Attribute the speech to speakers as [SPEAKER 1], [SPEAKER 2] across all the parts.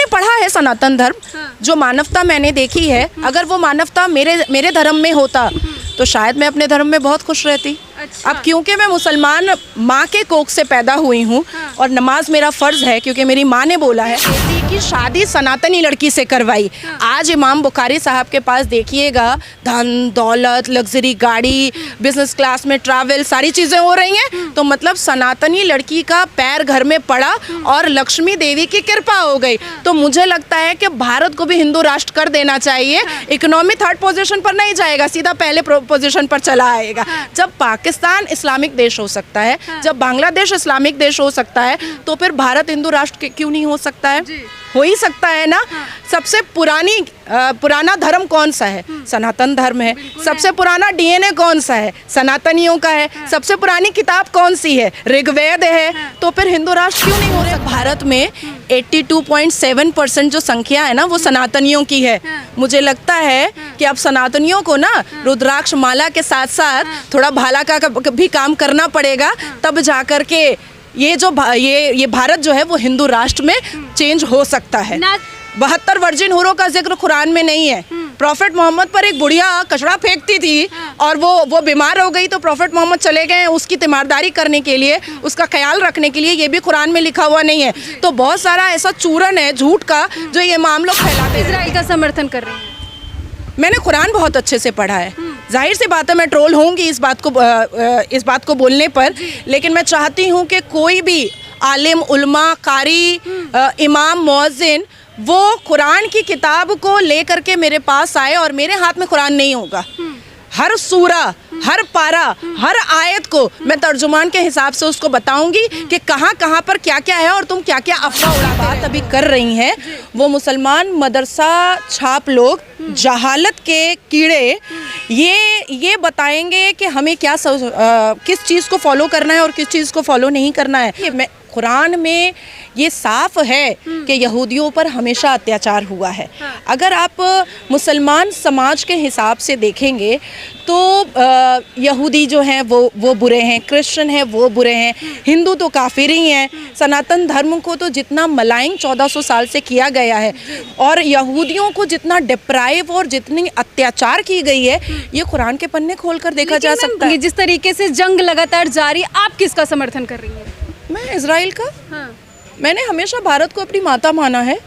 [SPEAKER 1] मैंने पढ़ा है सनातन धर्म, जो मानवता मैंने देखी है, अगर वो मानवता मेरे धर्म में होता तो शायद मैं अपने धर्म में बहुत खुश रहती।
[SPEAKER 2] अच्छा।
[SPEAKER 1] अब क्योंकि मैं मुसलमान माँ के कोख से पैदा हुई हूँ और नमाज मेरा फ़र्ज़ है, क्योंकि मेरी माँ ने बोला है कि शादी सनातनी लड़की से करवाई। आज इमाम बुखारी साहब के पास देखिएगा, धन दौलत, लग्जरी गाड़ी, बिजनेस क्लास में ट्रैवल, सारी चीज़ें हो रही हैं, तो मतलब सनातनी लड़की का पैर घर में पड़ा और लक्ष्मी देवी की कृपा हो गई। तो मुझे लगता है कि भारत को भी हिंदू राष्ट्र कर देना चाहिए। इकोनॉमी थर्ड पोजीशन पर नहीं जाएगा, सीधा पहले पोजीशन पर चला आएगा। जब पाकिस्तान इस्लामिक देश हो सकता है, जब बांग्लादेश इस्लामिक देश हो सकता है, तो फिर भारत हिंदू राष्ट्र क्यों नहीं हो सकता है? हो ही सकता है ना। सबसे पुराना धर्म कौन सा है? सनातन धर्म है। सबसे पुराना डीएनए कौन सा है? सनातनियों का है। सबसे पुरानी किताब कौन सी है? ऋग्वेद है। तो फिर हिंदू राष्ट्र क्यों नहीं हो सकता? भारत में 82.7% जो संख्या है ना, वो सनातनियों की है। मुझे लगता है कि अब सनातनियों को ना रुद्राक्ष माला के साथ साथ थोड़ा भाला का भी काम करना पड़ेगा, तब जाकर के ये भारत जो है वो हिंदू राष्ट्र में चेंज हो सकता है। 72 वर्जिन हुरों का जिक्र कुरान में नहीं है। प्रॉफेट मोहम्मद पर एक बुढ़िया कचरा फेंकती थी और वो बीमार हो गई, तो प्रॉफेट मोहम्मद चले गए उसकी तीमारदारी करने के लिए, उसका ख्याल रखने के लिए। ये भी कुरान में लिखा हुआ नहीं है। तो बहुत सारा ऐसा चूरन है झूठ का जो ये इमाम लोग फैलाते हैं।
[SPEAKER 2] इजराइल का समर्थन कर रहे हैं।
[SPEAKER 1] मैंने कुरान बहुत अच्छे से पढ़ा है। जाहिर सी बात है मैं ट्रोल होंगी इस बात को बोलने पर, लेकिन मैं चाहती हूँ कि कोई भी आलिम, उलमा, कारी, इमाम, मुअज्जिन वो कुरान की किताब को लेकर के मेरे पास आए और मेरे हाथ में कुरान नहीं होगा। हर सूरा, हर पारा, हर आयत को मैं तर्जुमान के हिसाब से उसको बताऊंगी कि कहाँ कहाँ पर क्या क्या है और तुम क्या क्या अफवाह उड़ा बात अभी कर रही हैं। वो मुसलमान मदरसा छाप लोग, जहालत के कीड़े, ये बताएंगे कि हमें किस चीज़ को फॉलो करना है और किस चीज़ को फॉलो नहीं करना है। कुरान में ये साफ है कि यहूदियों पर हमेशा अत्याचार हुआ है। अगर आप मुसलमान समाज के हिसाब से देखेंगे तो यहूदी जो हैं वो बुरे हैं, क्रिश्चियन हैं वो बुरे हैं, हिंदू तो काफिर ही हैं। सनातन धर्म को तो जितना मलाइंग 1400 साल से किया गया है और यहूदियों को जितना डिप्राइव और जितनी अत्याचार की गई है, ये कुरान के पन्ने खोल कर देखा जा सकता है।
[SPEAKER 2] जिस तरीके से जंग लगातार जारी, आप किसका समर्थन कर रही हैं?
[SPEAKER 1] मैं इजराइल का। मैंने हमेशा भारत को अपनी माता माना है,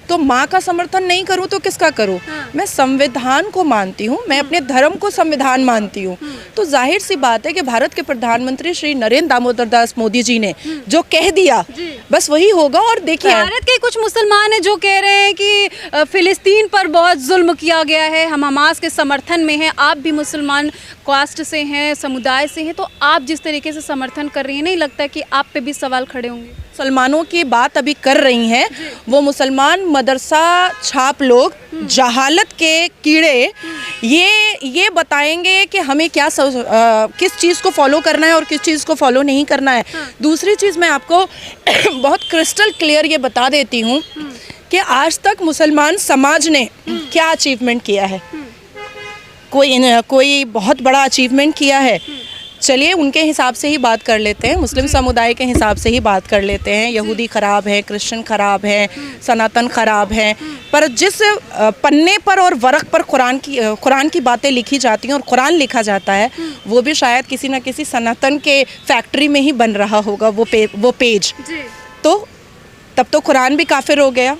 [SPEAKER 1] तो माँ का समर्थन नहीं करूँ तो किसका करूँ? मैं संविधान को मानती हूँ, मैं अपने धर्म को संविधान मानती हूँ। तो जाहिर सी बात है कि भारत के प्रधानमंत्री श्री नरेंद्र दामोदर दास मोदी जी ने जो कह दिया बस वही होगा। और देखिए,
[SPEAKER 2] भारत के कुछ मुसलमान हैं जो कह रहे हैं कि फिलिस्तीन पर बहुत जुल्म किया गया है, हम हमास के समर्थन में हैं। आप भी मुसलमान कास्ट से हैं, समुदाय से हैं, तो आप जिस तरीके से समर्थन कर रही हैं, नहीं लगता कि आप पे भी सवाल खड़े होंगे?
[SPEAKER 1] मुसलमानों की बात अभी कर रही हैं, वो मुसलमान मदरसा छाप लोग, जहालत के कीड़े, ये बताएंगे कि हमें किस चीज़ को फॉलो करना है और किस चीज़ को फॉलो नहीं करना है। दूसरी चीज़ मैं आपको बहुत क्रिस्टल क्लियर ये बता देती हूँ कि आज तक मुसलमान समाज ने क्या अचीवमेंट किया है। कोई बहुत बड़ा अचीवमेंट किया है? चलिए उनके हिसाब से ही बात कर लेते हैं, मुस्लिम समुदाय के हिसाब से ही बात कर लेते हैं। यहूदी ख़राब है, क्रिश्चियन ख़राब है, सनातन ख़राब है, पर जिस पन्ने पर और वरक पर कुरान की बातें लिखी जाती हैं और कुरान लिखा जाता है, वो भी शायद किसी न किसी सनातन के फैक्ट्री में ही बन रहा होगा वो पेज। तो तब तो कुरान भी काफिर हो गया।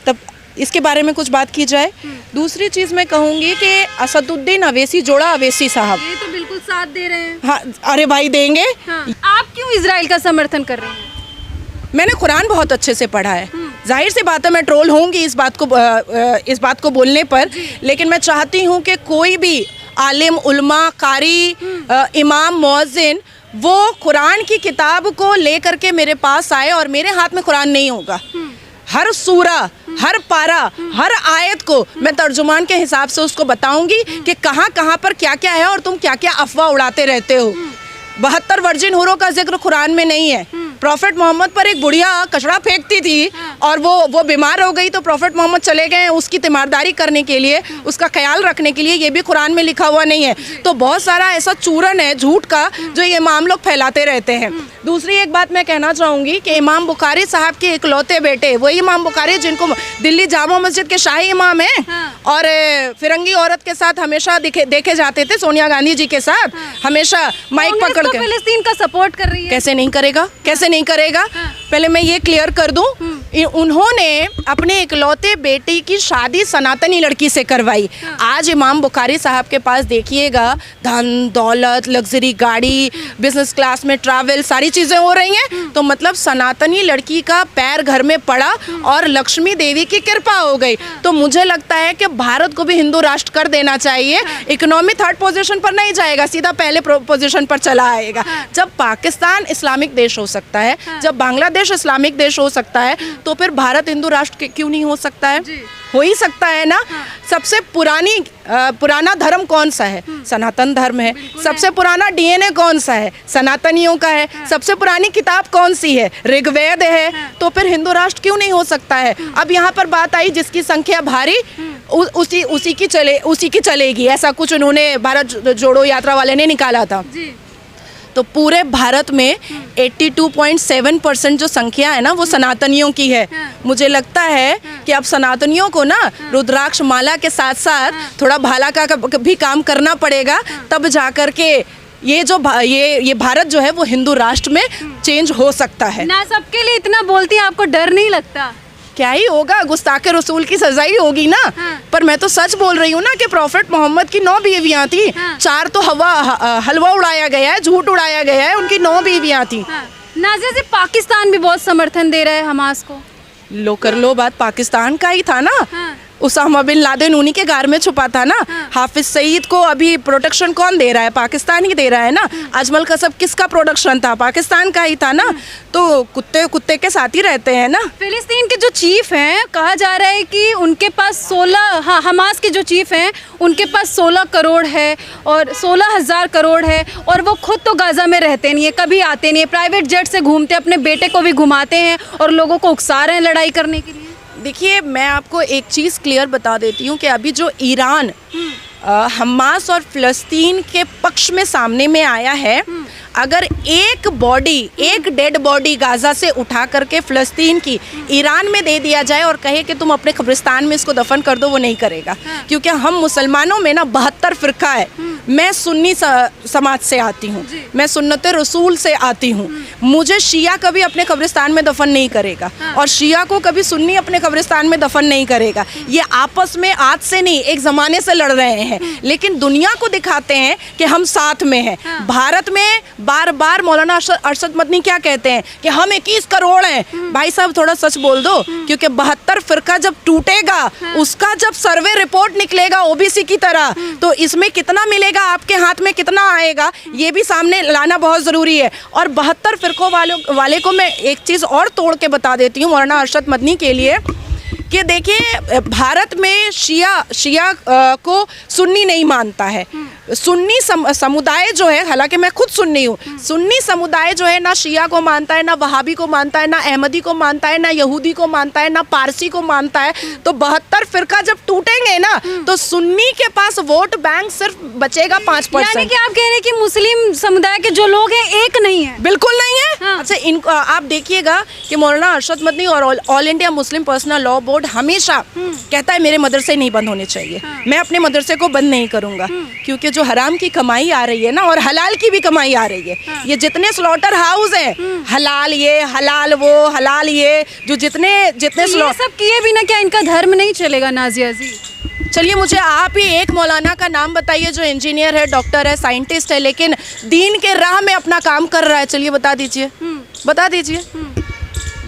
[SPEAKER 1] तब इसके बारे में कुछ बात की जाए। दूसरी चीज़ मैं कहूँगी कि असदुद्दीन अवैसी, जोड़ा अवैसी साहब,
[SPEAKER 2] ये तो बिल्कुल साथ दे रहे हैं।
[SPEAKER 1] हाँ, अरे भाई देंगे।
[SPEAKER 2] आप क्यों इजराइल का समर्थन कर रहे हैं?
[SPEAKER 1] मैंने कुरान बहुत अच्छे से पढ़ा है। जाहिर सी बात है मैं ट्रोल होंगी इस बात को बोलने पर, लेकिन मैं चाहती हूँ कि कोई भी आलिम, उलमा, कारी, इमाम, मुअज्जिन वो कुरान की किताब को लेकर के मेरे पास आए और मेरे हाथ में कुरान नहीं होगा। हर सूरा, हर पारा, हर आयत को मैं तर्जुमान के हिसाब से उसको बताऊंगी कि कहाँ कहाँ पर क्या क्या है और तुम क्या क्या अफवाह उड़ाते रहते हो। 72 वर्जिन हुरों का जिक्र कुरान में नहीं है। प्रॉफेट मोहम्मद पर एक बुढ़िया कचरा फेंकती थी और वो बीमार हो गई तो प्रॉफेट मोहम्मद चले गए उसकी तीमारदारी करने के लिए, उसका ख्याल रखने के लिए, ये भी कुरान में लिखा हुआ नहीं है। तो बहुत सारा ऐसा चूरन है झूठ का जो ये इमाम लोग फैलाते रहते हैं। दूसरी एक बात मैं कहना चाहूँगी कि इमाम बुखारी साहब के इकलौते बेटे वही इमाम बुखारी जिनको दिल्ली जामा मस्जिद के शाही इमाम हैं और फिरंगी औरत के साथ हमेशा देखे जाते थे, सोनिया गांधी जी के साथ हमेशा माइक पकड़ के।
[SPEAKER 2] फिलिस्तीन का सपोर्ट कर रही है।
[SPEAKER 1] कैसे नहीं करेगा, कैसे नहीं करेगा? पहले मैं ये क्लियर कर दूं, उन्होंने अपने इकलौते बेटी की शादी सनातनी लड़की से करवाई। आज इमाम बुखारी साहब के पास देखिएगा धन दौलत, लग्जरी गाड़ी, बिजनेस क्लास में ट्रैवल, सारी चीज़ें हो रही हैं। तो मतलब सनातनी लड़की का पैर घर में पड़ा और लक्ष्मी देवी की कृपा हो गई। तो मुझे लगता है कि भारत को भी हिंदू राष्ट्र कर देना चाहिए। इकोनॉमी थर्ड पोजीशन पर नहीं जाएगा, सीधा पहले पोजीशन पर चला आएगा। जब पाकिस्तान इस्लामिक देश हो सकता है, जब बांग्लादेश इस्लामिक देश हो सकता है, तो फिर भारत हिंदू राष्ट्र क्यों नहीं हो सकता है? हो ही सकता है ना। सबसे पुराना धर्म कौन सा है? सनातन धर्म है। सबसे पुराना डीएनए कौन सा है? सनातनियों का है। सबसे पुरानी किताब कौन सी है? ऋग्वेद है। तो फिर हिंदू राष्ट्र क्यों नहीं हो सकता है? अब यहाँ पर बात आई जिसकी संख्या भारी उसी की चलेगी, ऐसा कुछ उन्होंने भारत जोड़ो यात्रा वाले ने निकाला था। तो पूरे भारत में 82.7% जो संख्या है ना वो सनातनियों की है। मुझे लगता है कि अब सनातनियों को ना रुद्राक्ष माला के साथ साथ थोड़ा भाला का भी काम करना पड़ेगा, तब जाकर के ये भारत जो है वो हिंदू राष्ट्र में चेंज हो सकता है
[SPEAKER 2] ना। सबके लिए इतना बोलती है, आपको डर नहीं लगता?
[SPEAKER 1] क्या ही होगा, गुस्ताखे रसूल की सजा ही होगी ना। पर मैं तो सच बोल रही हूँ ना कि प्रॉफेट मोहम्मद की 9 बीवियाँ थी। 4 तो हलवा उड़ाया गया है, झूठ उड़ाया गया है, उनकी 9 बीवियाँ थी।
[SPEAKER 2] नाज़िया जी, पाकिस्तान भी बहुत समर्थन दे रहा है हमास को।
[SPEAKER 1] लो कर लो बात, पाकिस्तान का ही था ना। उसामा बिन लादेन उन्हीं के घर में छुपा था ना। हाफिज सईद को अभी प्रोटेक्शन कौन दे रहा है? पाकिस्तान ही दे रहा है ना। अजमल कसब किसका प्रोडक्शन था? पाकिस्तान का ही था ना। तो कुत्ते के साथ ही रहते हैं ना।
[SPEAKER 2] फिलिस्तीन के जो चीफ हैं, कहा जा रहा है कि उनके पास 16 हमास के जो चीफ हैं उनके पास 16 करोड़ है और 16,000 करोड़ है, और वो खुद तो गाज़ा में रहते नहीं है, कभी आते नहीं है, प्राइवेट जेट से घूमते, अपने बेटे को भी घुमाते हैं और लोगों को उकसा रहे हैं लड़ाई करने के लिए।
[SPEAKER 1] देखिए, मैं आपको एक चीज़ क्लियर बता देती हूँ कि अभी जो ईरान हमास और फ़लस्तीन के पक्ष में सामने में आया है, अगर एक डेड बॉडी गाज़ा से उठा करके फ़लस्तीन की ईरान में दे दिया जाए और कहे कि तुम अपने कब्रिस्तान में इसको दफन कर दो, वो नहीं करेगा। क्योंकि हम मुसलमानों में ना 72 फ़िरका है। मैं सुन्नी समाज से आती हूँ, मैं सुन्नत रसूल से आती हूँ। मुझे शिया कभी अपने कब्रिस्तान में दफन नहीं करेगा और शिया को कभी सुन्नी अपने कब्रिस्तान में दफन नहीं करेगा। ये आपस में आज से नहीं, एक ज़माने से लड़ रहे हैं, लेकिन दुनिया को दिखाते हैं कि हम साथ में हैं। भारत में बार बार मौलाना अरशद मदनी क्या कहते हैं कि हम 21 करोड़ हैं। भाई साहब, थोड़ा सच बोल दो, क्योंकि 72 फ़िरका जब टूटेगा, उसका जब सर्वे रिपोर्ट निकलेगा ओबीसी की तरह, तो इसमें कितना मिलेगा, आपके हाथ में कितना आएगा, ये भी सामने लाना बहुत ज़रूरी है। और 72 फ़िरकों वाले को मैं एक चीज़ और तोड़ के बता देती हूँ मौलाना अरशद मदनी के लिए कि देखिए, भारत में शिया को सुन्नी नहीं मानता है। सुन्नी समुदाय जो है, हालांकि मैं खुद सुन्नी हूँ, सुन्नी समुदाय जो है ना शिया को मानता है, ना वहाबी को मानता है, ना अहमदी को मानता है, ना यहूदी को मानता है, ना पारसी को मानता है। तो 72 फ़िरका जब टूटेंगे ना, तो सुन्नी के पास वोट बैंक सिर्फ बचेगा 5%।
[SPEAKER 2] यानी कि आप कह रहे हैं कि मुस्लिम समुदाय के जो लोग हैं एक नहीं है?
[SPEAKER 1] बिल्कुल नहीं है। अच्छा, इनको आप देखिएगा कि मौलाना अरशद मदनी और all India Muslim personal law board हमेशा कहता है मेरे मदरसे नहीं बंद होने चाहिए। मैं अपने मदरसे को बंद नहीं करूंगा, क्योंकि जो हराम की कमाई आ रही है ना, और हलाल की भी कमाई आ रही है, ये जितने स्लॉटर हाउस हैं, हलाल ये, हलाल वो, हलाल ये, जो जितने
[SPEAKER 2] ये सब किए बिना क्या इनका धर्म नहीं चलेगा? नाज़िया जी,
[SPEAKER 1] चलिए मुझे आप ही एक मौलाना का नाम बताइए जो इंजीनियर है, डॉक्टर है, साइंटिस्ट है, लेकिन दीन के राह में अपना काम कर रहा है। चलिए बता दीजिए, बता दीजिए।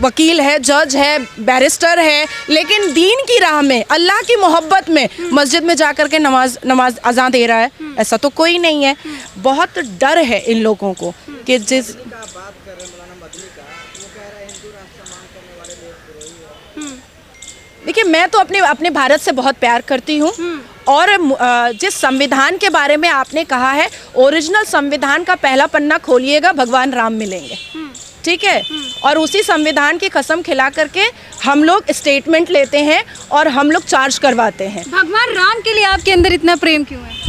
[SPEAKER 1] वकील है, जज है, बैरिस्टर है, लेकिन दीन की राह में, अल्लाह की मोहब्बत में मस्जिद में जाकर के नमाज अज़ान दे रहा है, ऐसा तो कोई नहीं है। बहुत डर है इन लोगों को कि जिस देखिए, मैं तो अपने भारत से बहुत प्यार करती हूँ, और जिस संविधान के बारे में आपने कहा है, ओरिजिनल संविधान का पहला पन्ना खोलिएगा, भगवान राम मिलेंगे। ठीक है, और उसी संविधान की कसम खिला करके हम लोग स्टेटमेंट लेते हैं और हम लोग चार्ज करवाते हैं।
[SPEAKER 2] भगवान राम के लिए आपके अंदर इतना प्रेम क्यों है?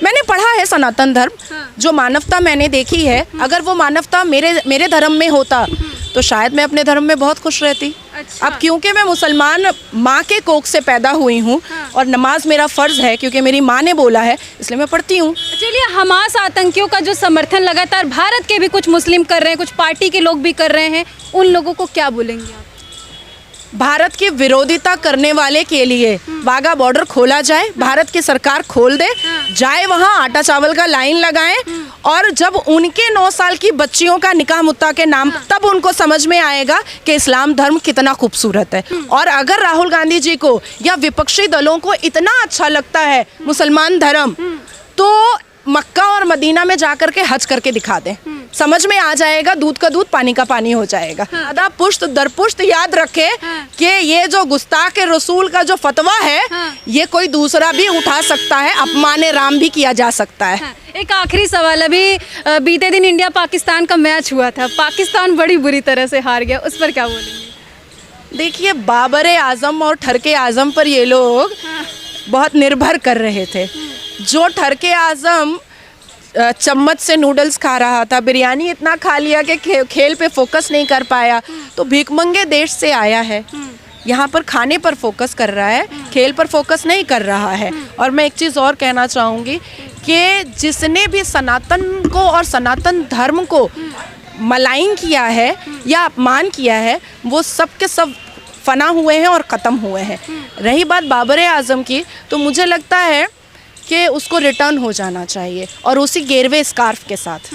[SPEAKER 1] मैंने पढ़ा है सनातन धर्म,
[SPEAKER 2] हाँ।
[SPEAKER 1] जो मानवता मैंने देखी है, अगर वो मानवता मेरे धर्म में होता तो शायद मैं अपने धर्म में बहुत खुश रहती।
[SPEAKER 2] अच्छा।
[SPEAKER 1] अब क्योंकि मैं मुसलमान माँ के कोख से पैदा हुई हूँ,
[SPEAKER 2] हाँ।
[SPEAKER 1] और नमाज मेरा फ़र्ज़ है क्योंकि मेरी माँ ने बोला है, इसलिए मैं पढ़ती हूँ।
[SPEAKER 2] चलिए, हमास आतंकियों का जो समर्थन लगातार भारत के भी कुछ मुस्लिम कर रहे हैं, कुछ पार्टी के लोग भी कर रहे हैं, उन लोगों को क्या बोलेंगे आप?
[SPEAKER 1] भारत की विरोधिता करने वाले के लिए वाघा बॉर्डर खोला जाए, भारत की सरकार खोल दे, जाए वहाँ आटा चावल का लाइन लगाएं, और जब उनके 9 साल की बच्चियों का निकाह मुत्ता के नाम, तब उनको समझ में आएगा कि इस्लाम धर्म कितना खूबसूरत है। और अगर राहुल गांधी जी को या विपक्षी दलों को इतना अच्छा लगता है मुसलमान धर्म, तो मक्का और मदीना में जाकर के हज करके दिखा दें, समझ में आ जाएगा, दूध का दूध पानी का पानी हो जाएगा। अदा पुश्त दर पुश्त याद रखे कि ये जो गुस्ताख रसूल का जो फतवा है, ये कोई दूसरा भी उठा सकता है, अपमान राम भी किया जा सकता है।
[SPEAKER 2] एक आखिरी सवाल, अभी बीते दिन इंडिया पाकिस्तान का मैच हुआ था, पाकिस्तान बड़ी बुरी तरह से हार गया, उस पर क्या बोलेंगे?
[SPEAKER 1] देखिए, बाबर आजम और ठरके आजम पर ये लोग बहुत निर्भर कर रहे थे। जो ठरके आजम चम्मच से नूडल्स खा रहा था, बिरयानी इतना खा लिया कि खेल पे फोकस नहीं कर पाया, तो भीखमंगे देश से आया है, यहाँ पर खाने पर फोकस कर रहा है, खेल पर फोकस नहीं कर रहा है। और मैं एक चीज़ और कहना चाहूँगी कि जिसने भी सनातन को और सनातन धर्म को मलाइन किया है या अपमान किया है, वो सब के सब फना हुए हैं और ख़त्म हुए हैं। रही बात बाबर आजम की, तो मुझे लगता है कि उसको रिटर्न हो जाना चाहिए, और उसी गेरवे स्कार्फ के साथ।